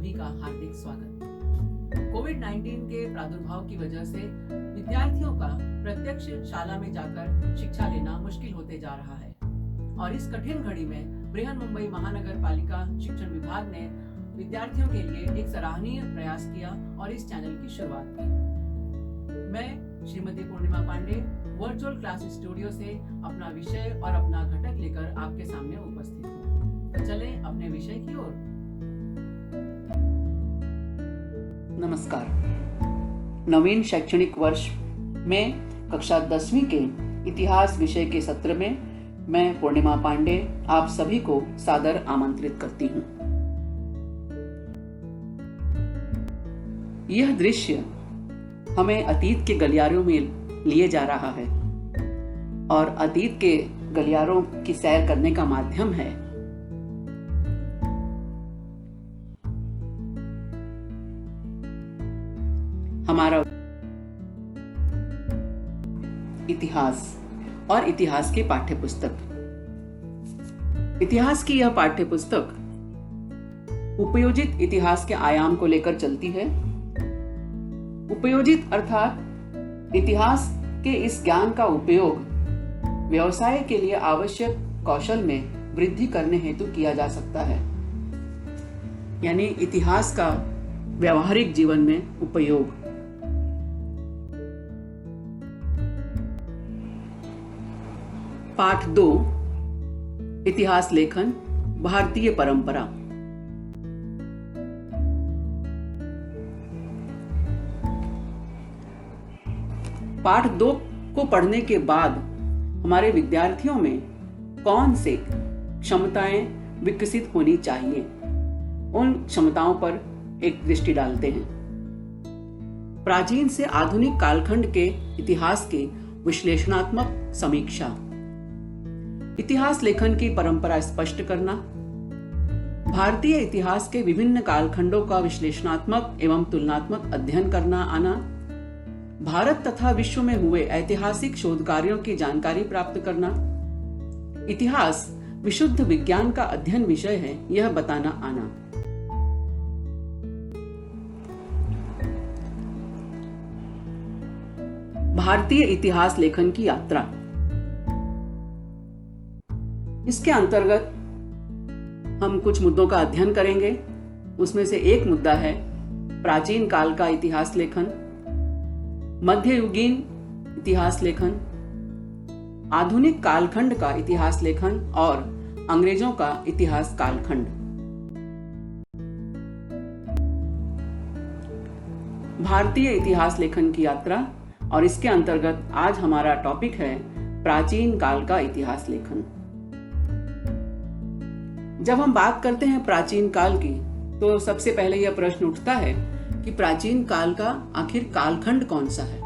सभी का हार्दिक स्वागत। कोविड-19 के प्रादुर्भाव की वजह से विद्यार्थियों का प्रत्यक्ष शाला में जाकर शिक्षा लेना मुश्किल होते जा रहा है और इस कठिन घड़ी में बृहन्मुंबई महानगर पालिका शिक्षण विभाग ने विद्यार्थियों के लिए एक सराहनीय प्रयास किया और इस चैनल की शुरुआत की। मैं श्रीमती पूर्णिमा पांडे वर्चुअल क्लास स्टूडियो से अपना विषय और अपना घटक लेकर आपके सामने उपस्थित हूँ। तो चलें अपने विषय की ओर। नमस्कार। नवीन शैक्षणिक वर्ष में कक्षा 10वीं के इतिहास विषय के सत्र में मैं पूर्णिमा पांडे आप सभी को सादर आमंत्रित करती हूँ। यह दृश्य हमें अतीत के गलियारों में लिए जा रहा है और अतीत के गलियारों की सैर करने का माध्यम है। हमारा इतिहास और इतिहास की पाठ्यपुस्तक। इतिहास की यह पाठ्यपुस्तक उपयोजित इतिहास के आयाम को लेकर चलती है। उपयोजित अर्थात इतिहास के इस ज्ञान का उपयोग व्यवसाय के लिए आवश्यक कौशल में वृद्धि करने हेतु किया जा सकता है, यानी इतिहास का व्यवहारिक जीवन में उपयोग। पाठ 2 इतिहास लेखन भारतीय परंपरा। पाठ 2 को पढ़ने के बाद हमारे विद्यार्थियों में कौन से क्षमताएं विकसित होनी चाहिए, उन क्षमताओं पर एक दृष्टि डालते हैं। प्राचीन से आधुनिक कालखंड के इतिहास की विश्लेषणात्मक समीक्षा। इतिहास लेखन की परंपरा स्पष्ट करना। भारतीय इतिहास के विभिन्न कालखंडों का विश्लेषणात्मक एवं तुलनात्मक अध्ययन करना आना। भारत तथा विश्व में हुए ऐतिहासिक शोध कार्यों की जानकारी प्राप्त करना। इतिहास विशुद्ध विज्ञान का अध्ययन विषय है, यह बताना आना। भारतीय इतिहास लेखन की यात्रा। इसके अंतर्गत हम कुछ मुद्दों का अध्ययन करेंगे। उसमें से एक मुद्दा है प्राचीन काल का इतिहास लेखन, मध्ययुगीन इतिहास लेखन, आधुनिक कालखंड का इतिहास लेखन और अंग्रेजों का इतिहास कालखंड। भारतीय इतिहास लेखन की यात्रा और इसके अंतर्गत आज हमारा टॉपिक है प्राचीन काल का इतिहास लेखन। जब हम बात करते हैं प्राचीन काल की, तो सबसे पहले यह प्रश्न उठता है कि प्राचीन काल का आखिर कालखंड कौन सा है।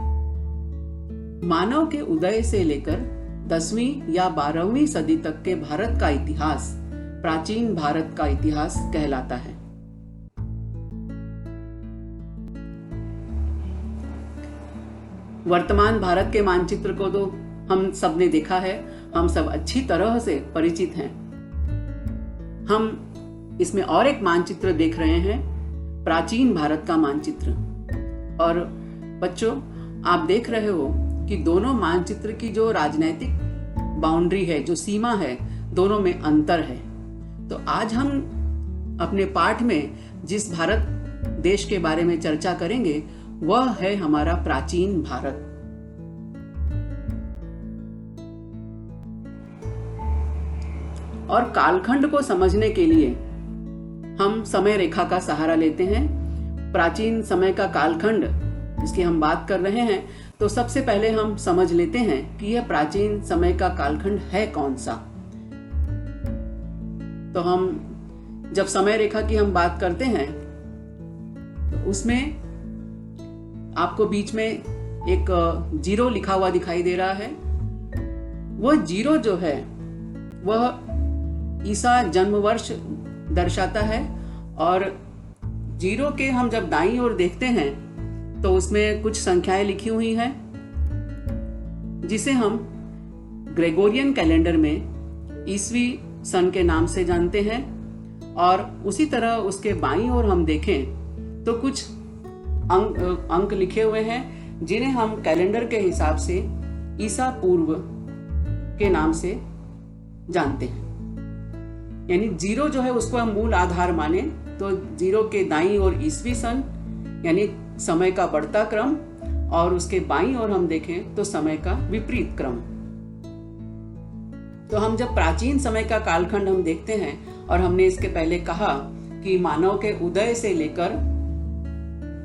मानव के उदय से लेकर 10वीं या 12वीं सदी तक के भारत का इतिहास प्राचीन भारत का इतिहास कहलाता है। वर्तमान भारत के मानचित्र को तो हम सब ने देखा है, हम सब अच्छी तरह से परिचित हैं। हम इसमें और एक मानचित्र देख रहे हैं, प्राचीन भारत का मानचित्र। और बच्चों, आप देख रहे हो कि दोनों मानचित्र की जो राजनीतिक बाउंड्री है, जो सीमा है, दोनों में अंतर है। तो आज हम अपने पाठ में जिस भारत देश के बारे में चर्चा करेंगे वह है हमारा प्राचीन भारत। और कालखंड को समझने के लिए हम समय रेखा का सहारा लेते हैं। प्राचीन समय का कालखंड जिसकी हम बात कर रहे हैं, तो सबसे पहले हम समझ लेते हैं कि यह प्राचीन समय का कालखंड है कौन सा। तो हम जब समय रेखा की हम बात करते हैं, तो उसमें आपको बीच में एक जीरो लिखा हुआ दिखाई दे रहा है। वह जीरो जो है वह ईसा जन्म वर्ष दर्शाता है। और जीरो के हम जब दाईं ओर देखते हैं तो उसमें कुछ संख्याएं लिखी हुई हैं, जिसे हम ग्रेगोरियन कैलेंडर में ईसवी सन के नाम से जानते हैं। और उसी तरह उसके बाईं ओर हम देखें तो कुछ अंक लिखे हुए हैं जिन्हें हम कैलेंडर के हिसाब से ईसा पूर्व के नाम से जानते हैं। यानी 0 जो है उसको हम मूल आधार माने तो 0 के दाईं ओर ईसवी सन यानी समय का बढ़ता क्रम, और उसके बाईं ओर हम देखें तो समय का विपरीत क्रम। तो हम जब प्राचीन समय का कालखंड हम देखते हैं, और हमने इसके पहले कहा कि मानव के उदय से लेकर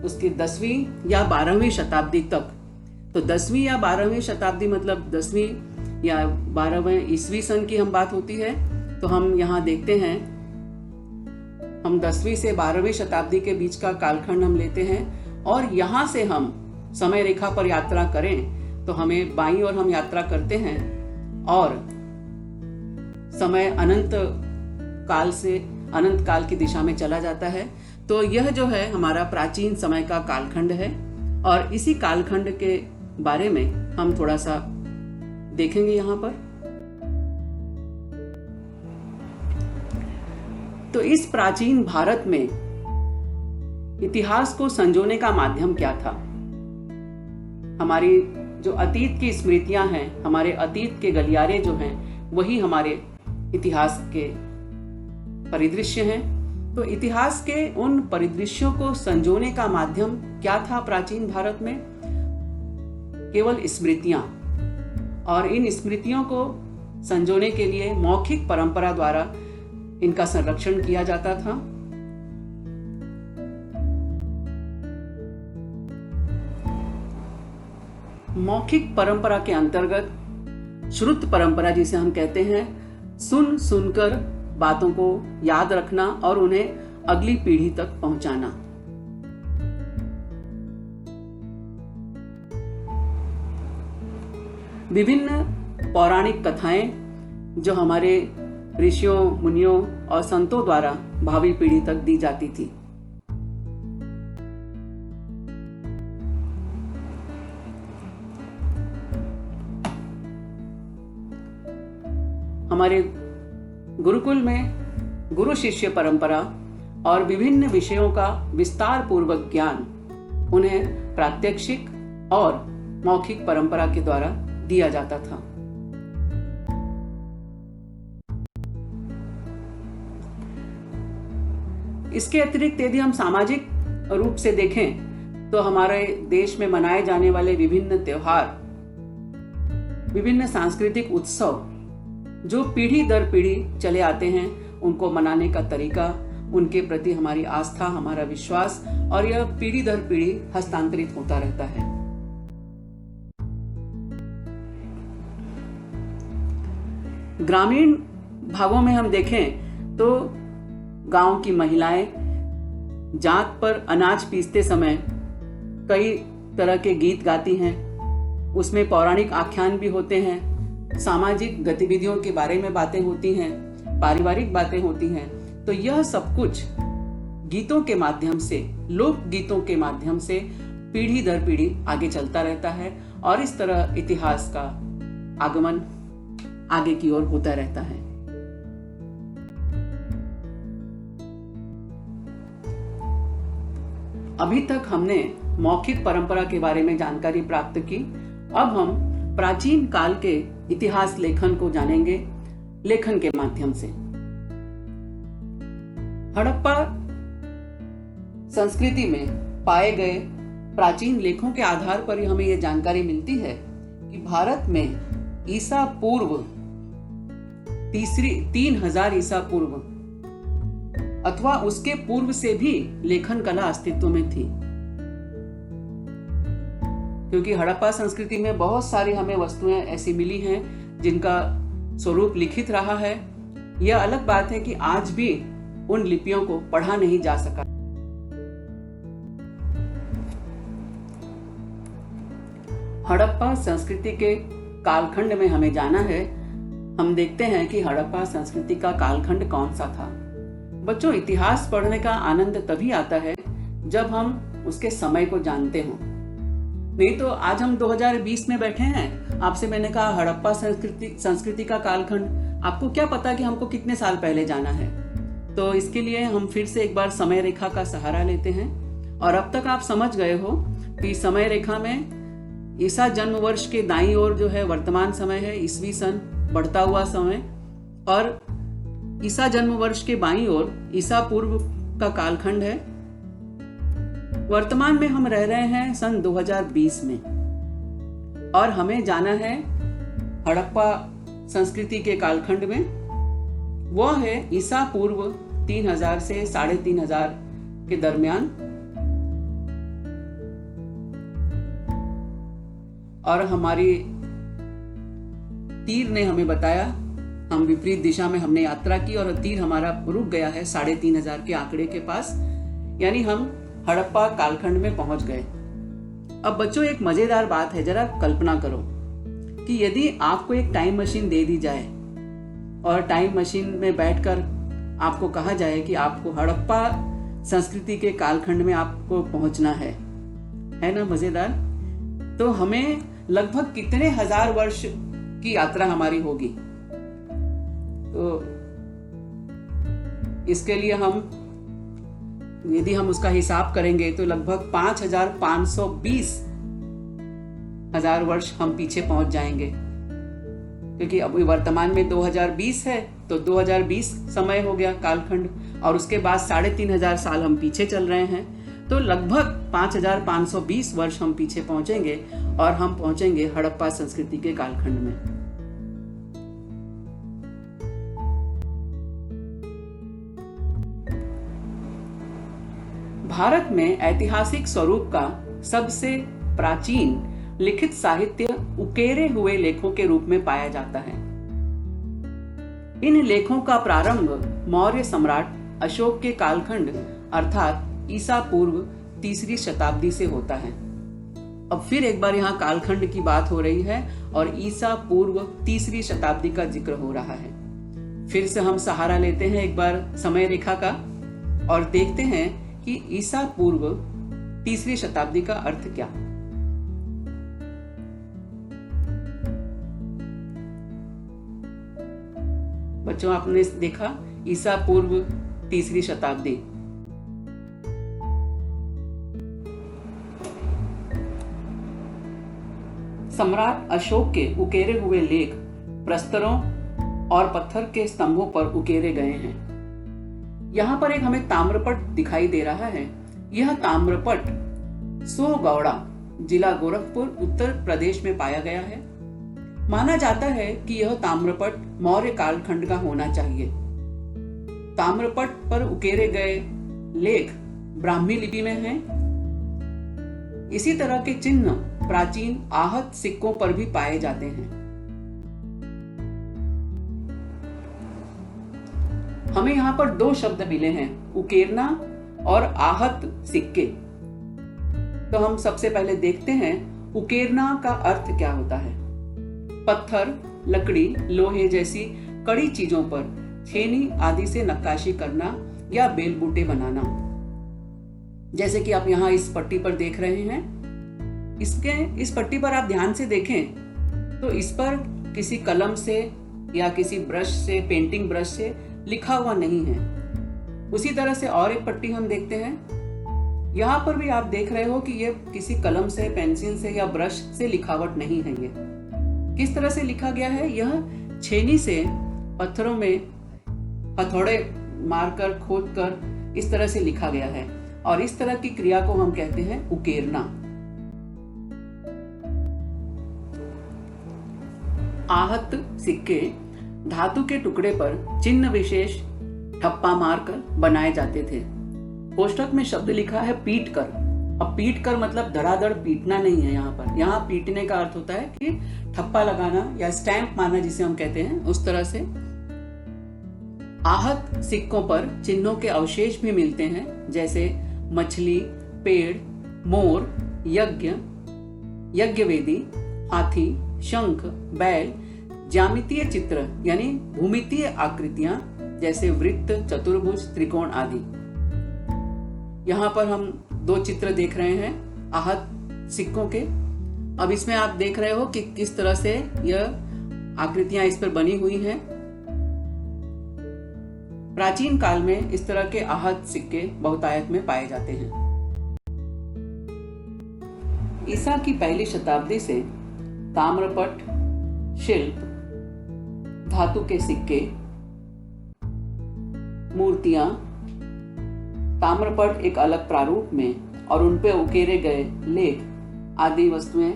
उसकी 10वीं या 12वीं शताब्दी तक, तो 10वीं या 12वीं शताब्दी मतलब 10वीं या 12वें ईसवी सन की हम बात होती है। तो हम यहाँ देखते हैं, हम 10वीं से 12वीं शताब्दी के बीच का कालखंड हम लेते हैं, और यहाँ से हम समय रेखा पर यात्रा करें तो हमें बाईं ओर हम यात्रा करते हैं और समय अनंत काल से अनंत काल की दिशा में चला जाता है। तो यह जो है हमारा प्राचीन समय का कालखंड है, और इसी कालखंड के बारे में हम थोड़ा सा देखेंगे यहाँ पर। तो इस प्राचीन भारत में इतिहास को संजोने का माध्यम क्या था? हमारी जो अतीत की स्मृतियां हैं, हमारे अतीत के गलियारे जो हैं, वही हमारे इतिहास के परिदृश्य हैं। तो इतिहास के उन परिदृश्यों को संजोने का माध्यम क्या था प्राचीन भारत में? केवल स्मृतियां, और इन स्मृतियों को संजोने के लिए मौखिक परंपरा द्वारा इनका संरक्षण किया जाता था। मौखिक परंपरा के अंतर्गत श्रुत परंपरा जिसे हम कहते हैं, सुन सुनकर बातों को याद रखना और उन्हें अगली पीढ़ी तक पहुंचाना। विभिन्न पौराणिक कथाएं जो हमारे ऋषियों, मुनियों और संतों द्वारा भावी पीढ़ी तक दी जाती थी। हमारे गुरुकुल में गुरु शिष्य परंपरा और विभिन्न विषयों का विस्तार पूर्वक ज्ञान उन्हें प्रात्यक्षिक और मौखिक परंपरा के द्वारा दिया जाता था। इसके अतिरिक्त यदि हम सामाजिक रूप से देखें तो हमारे देश में मनाए जाने वाले विभिन्न त्योहार, विभिन्न सांस्कृतिक उत्सव जो पीढ़ी दर पीढ़ी चले आते हैं, उनको मनाने का तरीका, उनके प्रति हमारी आस्था, हमारा विश्वास, और यह पीढ़ी दर पीढ़ी हस्तांतरित होता रहता है। ग्रामीण भागों में हम देखें तो गांव की महिलाएं जांत पर अनाज पीसते समय कई तरह के गीत गाती हैं। उसमें पौराणिक आख्यान भी होते हैं, सामाजिक गतिविधियों के बारे में बातें होती हैं, पारिवारिक बातें होती हैं। तो यह सब कुछ गीतों के माध्यम से, लोक गीतों के माध्यम से पीढ़ी दर पीढ़ी आगे चलता रहता है, और इस तरह इतिहास का आगमन आगे की ओर होता रहता है। अभी तक हमने मौखिक परंपरा के बारे में जानकारी प्राप्त की। अब हम प्राचीन काल के इतिहास लेखन को जानेंगे, लेखन के माध्यम से। हड़प्पा संस्कृति में पाए गए प्राचीन लेखों के आधार पर हमें यह जानकारी मिलती है कि भारत में ईसा पूर्व 3000 ईसा पूर्व अथवा उसके पूर्व से भी लेखन कला अस्तित्व में थी, क्योंकि हड़प्पा संस्कृति में बहुत सारी हमें वस्तुएं ऐसी मिली हैं जिनका स्वरूप लिखित रहा है। यह अलग बात है कि आज भी उन लिपियों को पढ़ा नहीं जा सका। हड़प्पा संस्कृति के कालखंड में हमें जाना है। हम देखते हैं कि हड़प्पा संस्कृति का कालखंड कौन सा था। बच्चों, इतिहास पढ़ने का आनंद तभी आता है जब हम उसके समय को जानते हों। नहीं तो आज हम 2020 में बैठे हैं, आपसे मैंने कहा हड़प्पा संस्कृति का कालखंड, आपको क्या पता कि हमको कितने साल पहले जाना है। तो इसके लिए हम फिर से एक बार समय रेखा का सहारा लेते हैं। और अब तक आप समझ गए हो कि समय रेखा में ईसा जन्म वर्ष के दाईं ओर जो है वर्तमान समय है, ईसवी सन बढ़ता हुआ समय, और ईसा जन्म वर्ष के बाईं ओर ईसा पूर्व का कालखंड है। वर्तमान में हम रह रहे हैं सन 2020 में, और हमें जाना है हड़प्पा संस्कृति के कालखंड में। वह है ईसा पूर्व 3000 से 3500 के दरमियान। और हमारी तीर ने हमें बताया, हम विपरीत दिशा में हमने यात्रा की और तीर हमारा रुक गया है 3500 के आंकड़े के पास, यानी हम हड़प्पा कालखंड में पहुंच गए। अब बच्चों, एक मजेदार बात है, जरा कल्पना करो कि यदि आपको एक टाइम मशीन दे दी जाए और टाइम मशीन में बैठकर आपको कहा जाए कि आपको हड़प्पा संस्कृति के कालखंड में आपको पहुंचना है ना मजेदार? तो हमें लगभग कितने हजार वर्ष की यात्रा हमारी होगी? तो इसके लिए यदि हम उसका हिसाब करेंगे तो लगभग 5520 हजार वर्ष हम पीछे पहुंच जाएंगे, क्योंकि अब वर्तमान में 2020 है तो 2020 समय हो गया कालखंड, और उसके बाद 3500 साल हम पीछे चल रहे हैं, तो लगभग 5520 वर्ष हम पीछे पहुंचेंगे और हम पहुंचेंगे हड़प्पा संस्कृति के कालखंड में। भारत में ऐतिहासिक स्वरूप का सबसे प्राचीन लिखित साहित्य उकेरे हुए लेखों के रूप में पाया जाता है। इन लेखों का प्रारंभ मौर्य सम्राट अशोक के कालखंड अर्थात ईसा पूर्व 3री शताब्दी से होता है। अब फिर एक बार यहाँ कालखंड की बात हो रही है और ईसा पूर्व 3री शताब्दी का जिक्र हो रहा है। फिर से हम सहारा लेते हैं एक बार समय रेखा का और देखते हैं कि ईसा पूर्व 3री शताब्दी का अर्थ क्या। बच्चों, आपने देखा ईसा पूर्व 3री शताब्दी। सम्राट अशोक के उकेरे हुए लेख प्रस्तरों और पत्थर के स्तंभों पर उकेरे गए हैं। यहाँ पर एक हमें ताम्रपट दिखाई दे रहा है। यह ताम्रपट सोगौड़ा, जिला गोरखपुर, उत्तर प्रदेश में पाया गया है। माना जाता है कि यह ताम्रपट मौर्य कालखंड का होना चाहिए। ताम्रपट पर उकेरे गए लेख ब्राह्मी लिपि में हैं। इसी तरह के चिन्ह प्राचीन आहत सिक्कों पर भी पाए जाते हैं। हमें यहाँ पर 2 शब्द मिले हैं, उकेरना और आहत सिक्के। तो हम सबसे पहले देखते हैं उकेरना का अर्थ क्या होता है। पत्थर, लकड़ी, लोहे जैसी कड़ी चीजों पर छेनी आदि से नक्काशी करना या बेल बूटे बनाना। जैसे कि आप यहाँ इस पट्टी पर देख रहे हैं। इस पट्टी पर आप ध्यान से देखें तो इस पर किसी कलम से या किसी ब्रश से, पेंटिंग ब्रश से लिखा हुआ नहीं है। उसी तरह से और एक पट्टी हम देखते हैं। यहाँ पर भी आप देख रहे हो कि ये किसी कलम से, पेंसिल से या ब्रश से लिखावट नहीं है। ये किस तरह से लिखा गया है? यह छेनी से पत्थरों में हथौड़े मारकर, खोदकर इस तरह से लिखा गया है, और इस तरह की क्रिया को हम कहते हैं उकेरना। आहत सिक्के धातु के टुकड़े पर चिन्ह विशेष ठप्पा मारकर बनाए जाते थे। कोष्ठक में शब्द लिखा है पीट कर। अब पीट कर मतलब धड़ाधड़ पीटना नहीं है। यहाँ पर यहाँ पीटने का अर्थ होता है कि ठप्पा लगाना या स्टैंप मारना, जिसे हम कहते हैं, उस तरह से। आहत सिक्कों पर चिन्हों के अवशेष भी मिलते हैं, जैसे मछली, पेड़, मोर, यज्ञवेदी, हाथी, शंख, बैल, ज्यामितीय चित्र यानी भूमितीय आकृतियां जैसे वृत्त, चतुर्भुज, त्रिकोण आदि। यहाँ पर हम 2 चित्र देख रहे हैं आहत सिक्कों के। अब इसमें आप देख रहे हो कि किस तरह से यह आकृतियां इस पर बनी हुई हैं। प्राचीन काल में इस तरह के आहत सिक्के बहुतायत में पाए जाते हैं। ईसा की पहली शताब्दी से ताम्रपट, शिल्प, धातु के सिक्के, मूर्तियां, ताम्रपट एक अलग प्रारूप में और उन पे उकेरे गए लेख आदि वस्तुएं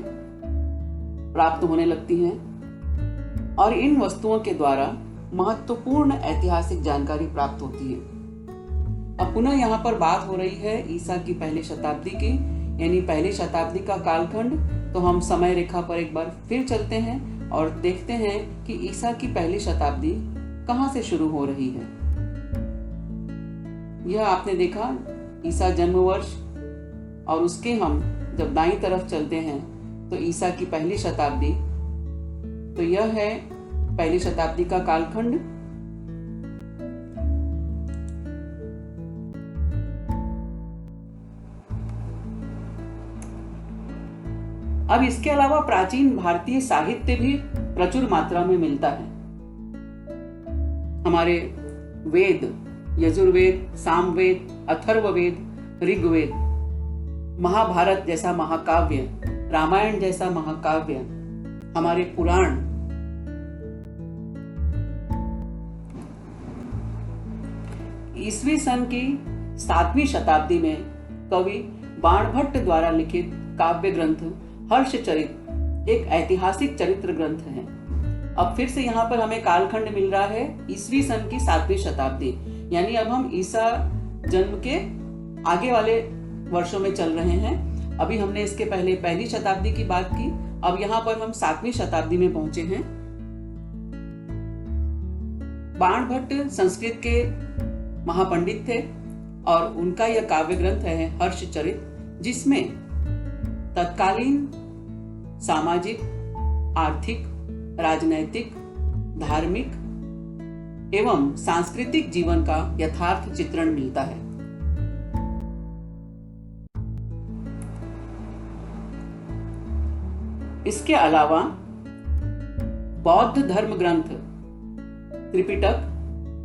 प्राप्त होने लगती हैं और इन वस्तुओं के द्वारा महत्वपूर्ण ऐतिहासिक जानकारी प्राप्त होती है। अब पुनः यहाँ पर बात हो रही है ईसा की पहली शताब्दी की, यानी पहली शताब्दी का कालखंड। तो हम समय रेखा पर एक बार फिर चलते हैं और देखते हैं कि ईसा की पहली शताब्दी कहाँ से शुरू हो रही है। यह आपने देखा ईसा जन्म वर्ष, और उसके हम जब दाईं तरफ चलते हैं तो ईसा की पहली शताब्दी, तो यह है पहली शताब्दी का कालखंड। अब इसके अलावा प्राचीन भारतीय साहित्य भी प्रचुर मात्रा में मिलता है। हमारे वेद, यजुर्वेद, सामवेद, अथर्ववेद, ऋग्वेद, महाभारत जैसा महाकाव्य, रामायण जैसा महाकाव्य, हमारे पुराण, ईसवी सन की 7वीं शताब्दी में कवि बाणभट्ट द्वारा लिखित काव्य ग्रंथ हर्षचरित एक ऐतिहासिक चरित्र ग्रंथ है। अब फिर से यहाँ पर हमें कालखंड मिल रहा है ईसवी सन की 7वीं शताब्दी, यानी अब हम ईसा जन्म के आगे वाले वर्षों में चल रहे हैं। अभी हमने इसके पहले पहली शताब्दी की बात की, अब यहाँ पर हम 7वीं शताब्दी में पहुंचे हैं। बाणभट्ट संस्कृत के महापंडित थे और उनका यह काव्य ग्रंथ है हर्षचरित, जिसमें तत्कालीन सामाजिक, आर्थिक, राजनैतिक, धार्मिक एवं सांस्कृतिक जीवन का यथार्थ चित्रण मिलता है। इसके अलावा बौद्ध धर्म ग्रंथ त्रिपिटक,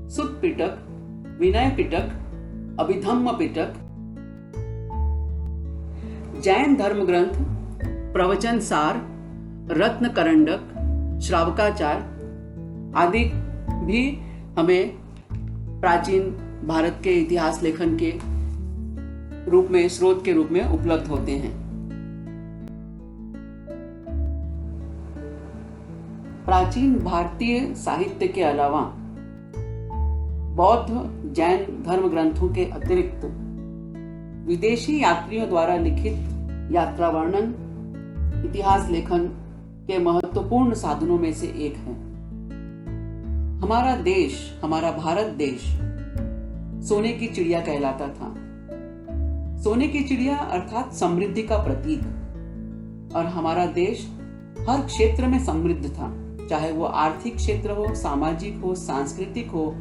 सुत्त पिटक, विनय पिटक, अभिधम्म पिटक, जैन धर्म ग्रंथ प्रवचन सार, रत्न करंडक, श्रावकाचार आदि भी हमें प्राचीन भारत के इतिहास लेखन के रूप में, स्रोत के रूप में उपलब्ध होते हैं। प्राचीन भारतीय साहित्य के अलावा बौद्ध जैन धर्म ग्रंथों के अतिरिक्त विदेशी यात्रियों द्वारा लिखित यात्रा वर्णन इतिहास लेखन के महत्वपूर्ण साधनों में से एक है। हमारा देश, हमारा भारत देश सोने की चिड़िया कहलाता था। सोने की चिड़िया अर्थात समृद्धि का प्रतीक, और हमारा देश हर क्षेत्र में समृद्ध था, चाहे वो आर्थिक क्षेत्र हो, सामाजिक हो, सांस्कृतिक हो,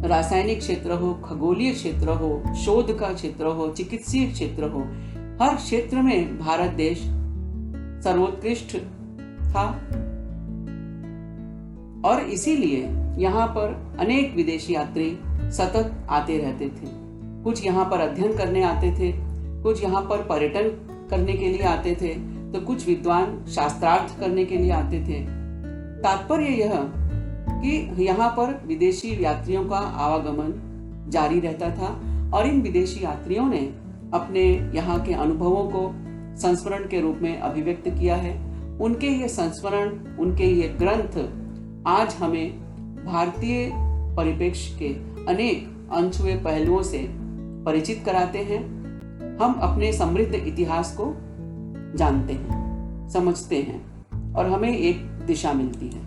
रासायनिक क्षेत्र हो, खगोलीय क्षेत्र हो, शोध का क्षेत्र हो, चिकित्सीय क्षेत्र हो, हर क्षेत्र में भारत देश सर्वोत्कृष्ट था। और इसीलिए यहाँ पर अनेक विदेशी यात्री सतत आते रहते थे। कुछ यहाँ पर अध्ययन करने आते थे, कुछ यहाँ पर पर्यटन करने के लिए आते थे, तो कुछ विद्वान शास्त्रार्थ करने के लिए आते थे। तात्पर्य यह कि यहाँ पर विदेशी यात्रियों का आवागमन जारी रहता था और इन विदेशी यात्रियों ने अपने यहाँ के अनुभवों को संस्मरण के रूप में अभिव्यक्त किया है। उनके ये संस्मरण, उनके ये ग्रंथ आज हमें भारतीय परिप्रेक्ष्य के अनेक अनछुए पहलुओं से परिचित कराते हैं। हम अपने समृद्ध इतिहास को जानते हैं, समझते हैं और हमें एक दिशा मिलती है।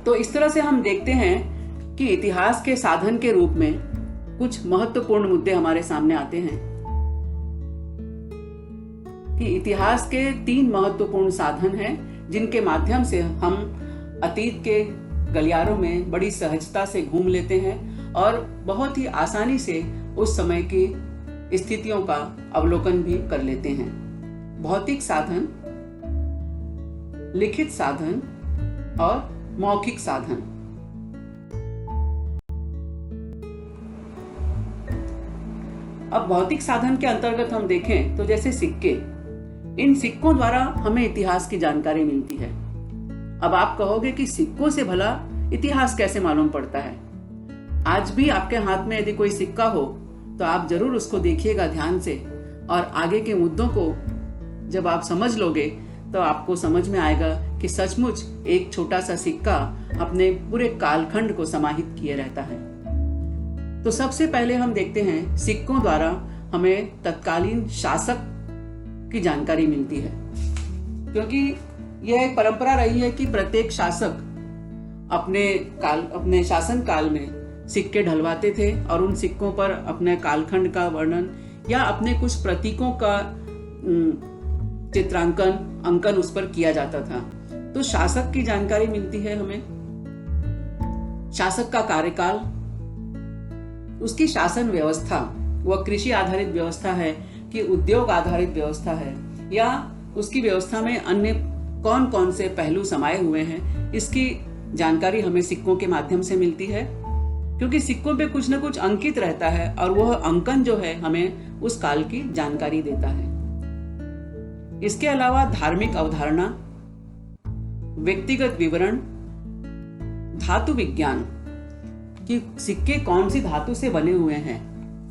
तो इस तरह से हम देखते हैं कि इतिहास के साधन के रूप में कुछ महत्वपूर्ण मुद्दे हमारे सामने आते हैं कि इतिहास के 3 महत्वपूर्ण साधन हैं जिनके माध्यम से हम अतीत के गलियारों में बड़ी सहजता से घूम लेते हैं और बहुत ही आसानी से उस समय की स्थितियों का अवलोकन भी कर लेते हैं। भौतिक साधन लिखित साधन और मौखिक साधन। अब भौतिक साधन के अंतर्गत हम देखें तो जैसे सिक्के, इन सिक्कों द्वारा हमें इतिहास की जानकारी मिलती है। अब आप कहोगे कि सिक्कों से भला इतिहास कैसे मालूम पड़ता है? आज भी आपके हाथ में यदि कोई सिक्का हो तो आप जरूर उसको देखिएगा ध्यान से, और आगे के मुद्दों को जब आप समझ लोगे तो आपको समझ में आएगा कि सचमुच एक छोटा सा सिक्का अपने पूरे कालखंड को समाहित किए रहता है। तो सबसे पहले हम देखते हैं सिक्कों द्वारा हमें तत्कालीन शासक की जानकारी मिलती है, क्योंकि यह एक परंपरा रही है कि प्रत्येक शासक अपने शासन काल में सिक्के ढलवाते थे और उन सिक्कों पर अपने कालखंड का वर्णन या अपने कुछ प्रतीकों का अंकन उस पर किया जाता था। तो शासक की जानकारी मिलती है हमें, शासक का कार्यकाल, उसकी शासन व्यवस्था, वह कृषि आधारित व्यवस्था है कि उद्योग आधारित व्यवस्था है, या उसकी व्यवस्था में अन्य कौन कौन से पहलू समाये हुए हैं, इसकी जानकारी हमें सिक्कों के माध्यम से मिलती है। क्योंकि सिक्कों पे कुछ न कुछ अंकित रहता है और वह अंकन जो है हमें उस काल की जानकारी देता है। इसके अलावा धार्मिक अवधारणा, व्यक्तिगत विवरण, धातु विज्ञान कि सिक्के कौन सी धातु से बने हुए हैं।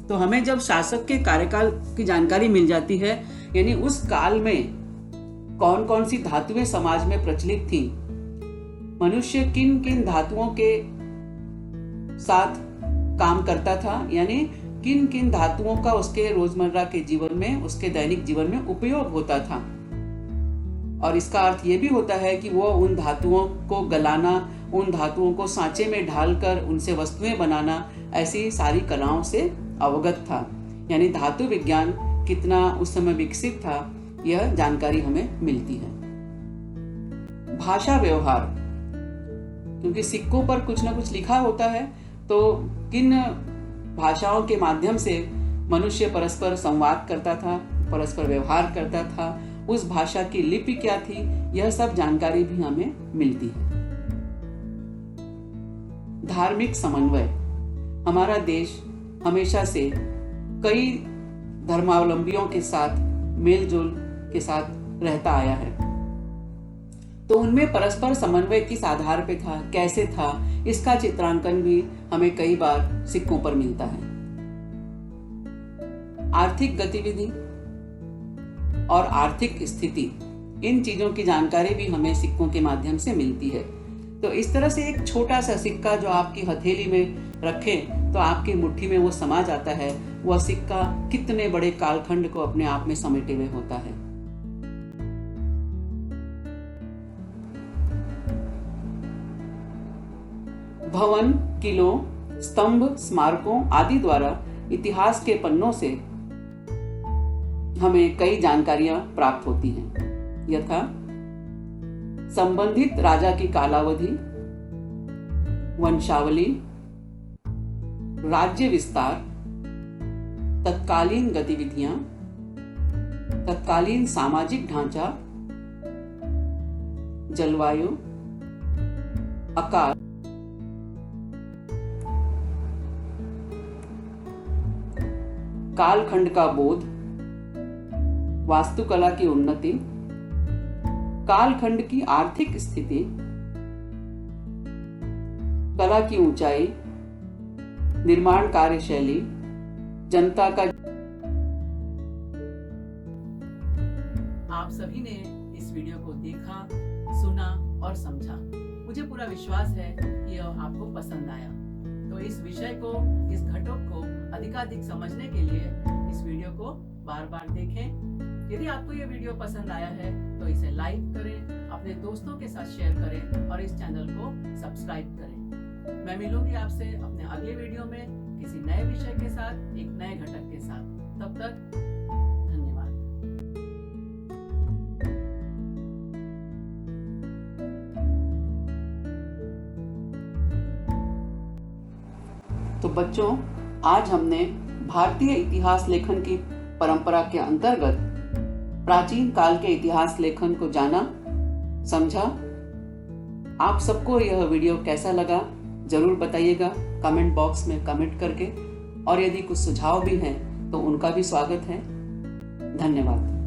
तो हमें जब शासक के कार्यकाल की जानकारी मिल जाती है, यानी उस काल में कौन कौन सी धातुएं समाज में प्रचलित थी, मनुष्य किन किन धातुओं के साथ काम करता था, यानी किन किन धातुओं का उसके रोजमर्रा के जीवन में, उसके दैनिक जीवन में उपयोग होता था। और इसका अर्थ ये भी होता है कि वो उन धातुओं को गलाना, उन धातुओं को सांचे में ढालकर उनसे वस्तुएं बनाना, ऐसी सारी कलाओं से अवगत था। यानी धातु विज्ञान कितना उस समय विकसित था, यह जानकारी हमें मिलती है। भाषा व्यवहार, क्योंकि सिक्कों पर कुछ न कुछ लिखा होता है, तो किन भाषाओं के माध्यम से मनुष्य परस्पर संवाद करता था, परस्पर व्यवहार करता था, उस भाषा की लिपि क्या थी, यह सब जानकारी भी हमें मिलती है। धार्मिक समन्वय, हमारा देश हमेशा से कई धर्मावलंबियों के साथ मेलजोल के साथ रहता आया है, तो उनमें परस्पर समन्वय किस आधार पे था, कैसे था, इसका चित्रांकन भी हमें कई बार सिक्कों पर मिलता है। आर्थिक गतिविधि और आर्थिक स्थिति, इन चीजों की जानकारी भी हमें सिक्कों के माध्यम से मिलती है। तो इस तरह से एक छोटा सा सिक्का जो आपकी हथेली में रखें तो आपकी मुट्ठी में वो समा जाता है, वह सिक्का कितने बड़े कालखंड को अपने आप में समेटे हुए होता है। भवन, किलों, स्तंभ, स्मारकों आदि द्वारा इतिहास के पन्नों से हमें कई जानकारियां प्राप्त होती हैं, यथा संबंधित राजा की कालावधि, वंशावली, राज्य विस्तार, तत्कालीन गतिविधियां, तत्कालीन सामाजिक ढांचा, जलवायु, आकार, कालखंड का बोध, वास्तुकला की उन्नति, कालखंड की आर्थिक स्थिति, कला की ऊंचाई, निर्माण कार्यशैली, जनता का। आप सभी ने इस वीडियो को देखा, सुना और समझा। मुझे पूरा विश्वास है कि यह आपको पसंद आया। तो इस विषय को, इस घटक को अधिकाधिक समझने के लिए इस वीडियो को बार बार देखें। यदि आपको यह वीडियो पसंद आया है तो इसे लाइक करें, अपने दोस्तों के साथ शेयर करें और इस चैनल को सब्सक्राइब करें। मैं मिलूंगी आपसे अपने अगले वीडियो में किसी नए विषय के साथ, एक नए घटक के साथ। तब तक धन्यवाद। तो बच्चों, आज हमने भारतीय इतिहास लेखन की परंपरा के अंतर्गत प्राचीन काल के इतिहास लेखन को जाना समझा? आप सबको यह वीडियो कैसा लगा जरूर बताइएगा कमेंट बॉक्स में कमेंट करके, और यदि कुछ सुझाव भी हैं तो उनका भी स्वागत है। धन्यवाद।